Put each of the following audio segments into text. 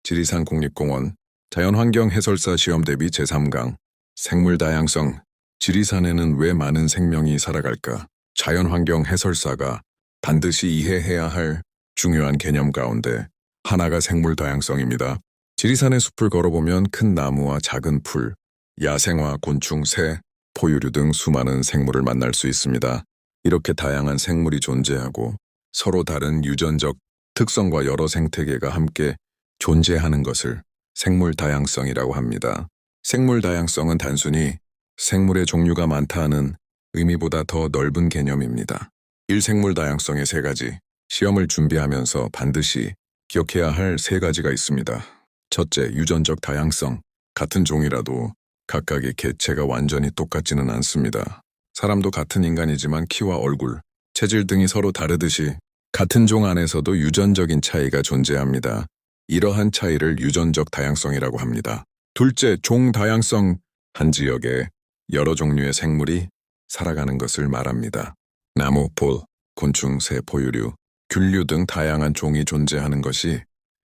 지리산 국립공원 자연환경 해설사 시험 대비 제3강 생물 다양성. 지리산에는 왜 많은 생명이 살아갈까? 자연환경 해설사가 반드시 이해해야 할 중요한 개념 가운데 하나가 생물 다양성입니다. 지리산의 숲을 걸어보면 큰 나무와 작은 풀, 야생화, 곤충, 새, 포유류 등 수많은 생물을 만날 수 있습니다. 이렇게 다양한 생물이 존재하고 서로 다른 유전적 특성과 여러 생태계가 함께 존재하는 것을 생물 다양성이라고 합니다. 생물 다양성은 단순히 생물의 종류가 많다는 의미보다 더 넓은 개념입니다. 일생물 다양성의 세 가지, 시험을 준비하면서 반드시 기억해야 할 세 가지가 있습니다. 첫째, 유전적 다양성. 같은 종이라도 각각의 개체가 완전히 똑같지는 않습니다. 사람도 같은 인간이지만 키와 얼굴, 체질 등이 서로 다르듯이 같은 종 안에서도 유전적인 차이가 존재합니다. 이러한 차이를 유전적 다양성이라고 합니다. 둘째, 종 다양성. 한 지역에 여러 종류의 생물이 살아가는 것을 말합니다. 나무, 볼, 곤충, 새, 포유류, 균류 등 다양한 종이 존재하는 것이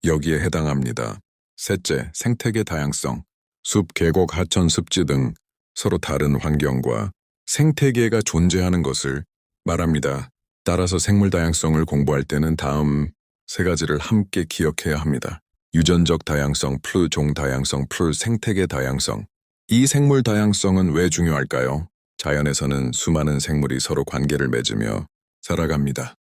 여기에 해당합니다. 셋째, 생태계 다양성. 숲, 계곡, 하천, 습지 등 서로 다른 환경과 생태계가 존재하는 것을 말합니다. 따라서 생물 다양성을 공부할 때는 다음 세 가지를 함께 기억해야 합니다. 유전적 다양성 플러스 종 다양성 플러스 생태계 다양성. 이 생물 다양성은 왜 중요할까요? 자연에서는 수많은 생물이 서로 관계를 맺으며 살아갑니다.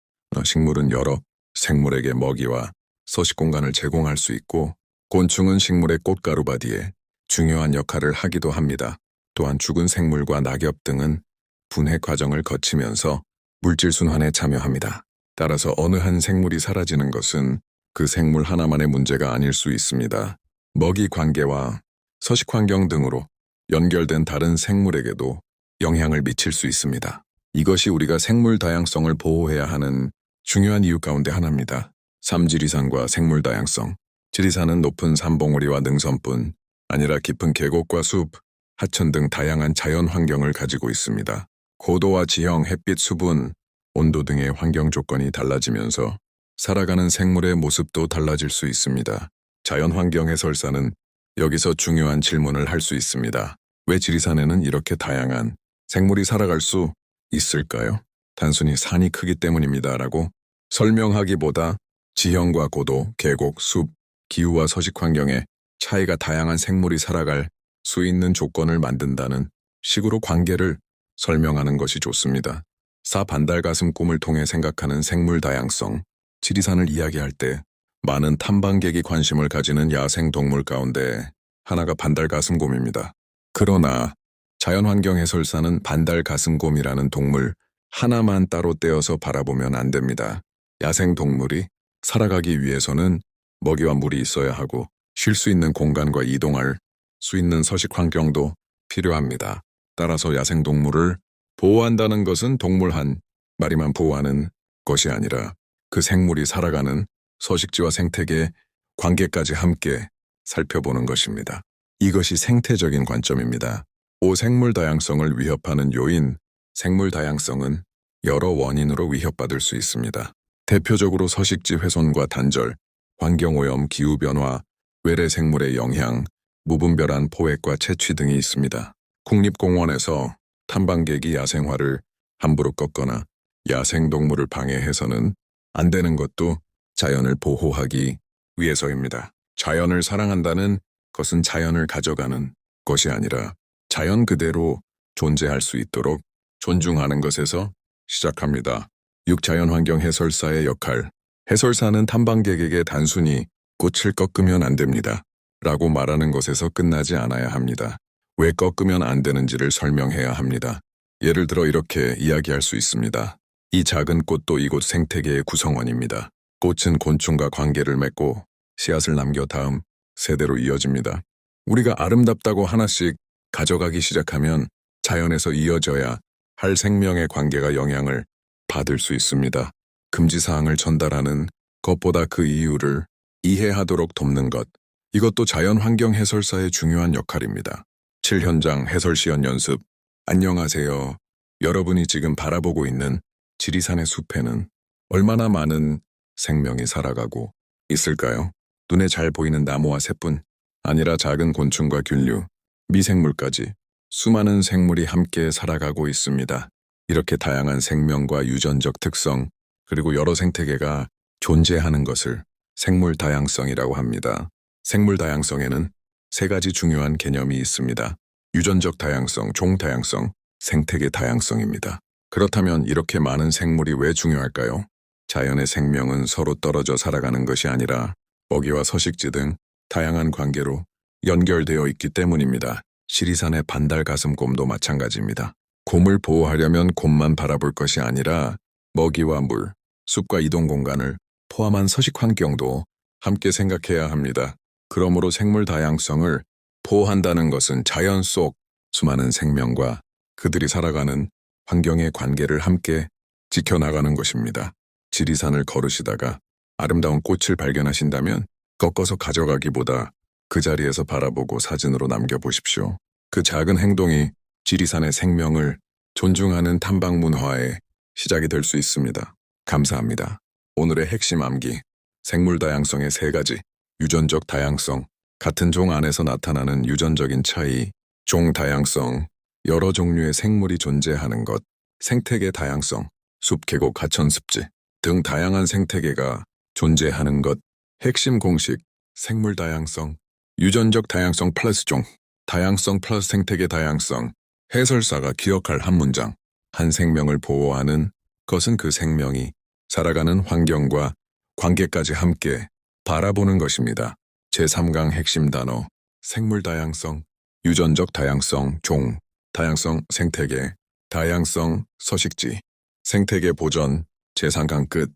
식물은 여러 생물에게 먹이와 서식 공간을 제공할 수 있고, 곤충은 식물의 꽃가루바디에 중요한 역할을 하기도 합니다. 또한 죽은 생물과 낙엽 등은 분해 과정을 거치면서 물질 순환에 참여합니다. 따라서 어느 한 생물이 사라지는 것은 그 생물 하나만의 문제가 아닐 수 있습니다. 먹이 관계와 서식 환경 등으로 연결된 다른 생물에게도 영향을 미칠 수 있습니다. 이것이 우리가 생물 다양성을 보호해야 하는 중요한 이유 가운데 하나입니다. 3. 지리산과 생물 다양성. 지리산은 높은 산봉우리와 능선뿐 아니라 깊은 계곡과 숲, 하천 등 다양한 자연 환경을 가지고 있습니다. 고도와 지형, 햇빛, 수분, 온도 등의 환경 조건이 달라지면서 살아가는 생물의 모습도 달라질 수 있습니다. 자연환경 해설사는 여기서 중요한 질문을 할 수 있습니다. 왜 지리산에는 이렇게 다양한 생물이 살아갈 수 있을까요? 단순히 산이 크기 때문입니다. 라고 설명하기보다 지형과 고도, 계곡, 숲, 기후와 서식 환경의 차이가 다양한 생물이 살아갈 수 있는 조건을 만든다는 식으로 관계를 설명하는 것이 좋습니다. 4. 반달가슴 꿈을 통해 생각하는 생물 다양성. 지리산을 이야기할 때 많은 탐방객이 관심을 가지는 야생동물 가운데 하나가 반달가슴곰입니다. 그러나 자연환경 해설사는 반달가슴곰이라는 동물 하나만 따로 떼어서 바라보면 안 됩니다. 야생동물이 살아가기 위해서는 먹이와 물이 있어야 하고 쉴 수 있는 공간과 이동할 수 있는 서식 환경도 필요합니다. 따라서 야생동물을 보호한다는 것은 동물 한 마리만 보호하는 것이 아니라 그 생물이 살아가는 서식지와 생태계 관계까지 함께 살펴보는 것입니다. 이것이 생태적인 관점입니다. 5. 생물 다양성을 위협하는 요인. 생물 다양성은 여러 원인으로 위협받을 수 있습니다. 대표적으로 서식지 훼손과 단절, 환경오염, 기후변화, 외래 생물의 영향, 무분별한 포획과 채취 등이 있습니다. 국립공원에서 탐방객이 야생화를 함부로 꺾거나 야생동물을 방해해서는 안 되는 것도 자연을 보호하기 위해서입니다. 자연을 사랑한다는 것은 자연을 가져가는 것이 아니라 자연 그대로 존재할 수 있도록 존중하는 것에서 시작합니다. 6. 자연환경 해설사의 역할. 해설사는 탐방객에게 단순히 꽃을 꺾으면 안 됩니다. 라고 말하는 것에서 끝나지 않아야 합니다. 왜 꺾으면 안 되는지를 설명해야 합니다. 예를 들어 이렇게 이야기할 수 있습니다. 이 작은 꽃도 이곳 생태계의 구성원입니다. 꽃은 곤충과 관계를 맺고 씨앗을 남겨 다음 세대로 이어집니다. 우리가 아름답다고 하나씩 가져가기 시작하면 자연에서 이어져야 할 생명의 관계가 영향을 받을 수 있습니다. 금지사항을 전달하는 것보다 그 이유를 이해하도록 돕는 것. 이것도 자연환경 해설사의 중요한 역할입니다. 7. 현장 해설 시연 연습. 안녕하세요. 여러분이 지금 바라보고 있는 지리산의 숲에는 얼마나 많은 생명이 살아가고 있을까요? 눈에 잘 보이는 나무와 새뿐 아니라 작은 곤충과 균류, 미생물까지 수많은 생물이 함께 살아가고 있습니다. 이렇게 다양한 생명과 유전적 특성, 그리고 여러 생태계가 존재하는 것을 생물 다양성이라고 합니다. 생물 다양성에는 세 가지 중요한 개념이 있습니다. 유전적 다양성, 종 다양성, 생태계 다양성입니다. 그렇다면 이렇게 많은 생물이 왜 중요할까요? 자연의 생명은 서로 떨어져 살아가는 것이 아니라 먹이와 서식지 등 다양한 관계로 연결되어 있기 때문입니다. 지리산의 반달 가슴곰도 마찬가지입니다. 곰을 보호하려면 곰만 바라볼 것이 아니라 먹이와 물, 숲과 이동 공간을 포함한 서식 환경도 함께 생각해야 합니다. 그러므로 생물 다양성을 보호한다는 것은 자연 속 수많은 생명과 그들이 살아가는 환경의 관계를 함께 지켜나가는 것입니다. 지리산을 걸으시다가 아름다운 꽃을 발견하신다면 꺾어서 가져가기보다 그 자리에서 바라보고 사진으로 남겨보십시오. 그 작은 행동이 지리산의 생명을 존중하는 탐방 문화의 시작이 될 수 있습니다. 감사합니다. 오늘의 핵심 암기, 생물 다양성의 세 가지, 유전적 다양성, 같은 종 안에서 나타나는 유전적인 차이, 종 다양성, 여러 종류의 생물이 존재하는 것, 생태계 다양성, 숲, 계곡, 하천, 습지 등 다양한 생태계가 존재하는 것, 핵심 공식, 생물 다양성, 유전적 다양성 플러스 종, 다양성 플러스 생태계 다양성, 해설사가 기억할 한 문장, 한 생명을 보호하는 것은 그 생명이 살아가는 환경과 관계까지 함께 바라보는 것입니다. 제3강 핵심 단어, 생물 다양성, 유전적 다양성, 종, 다양성, 생태계, 다양성, 서식지, 생태계 보전, 제3강 끝.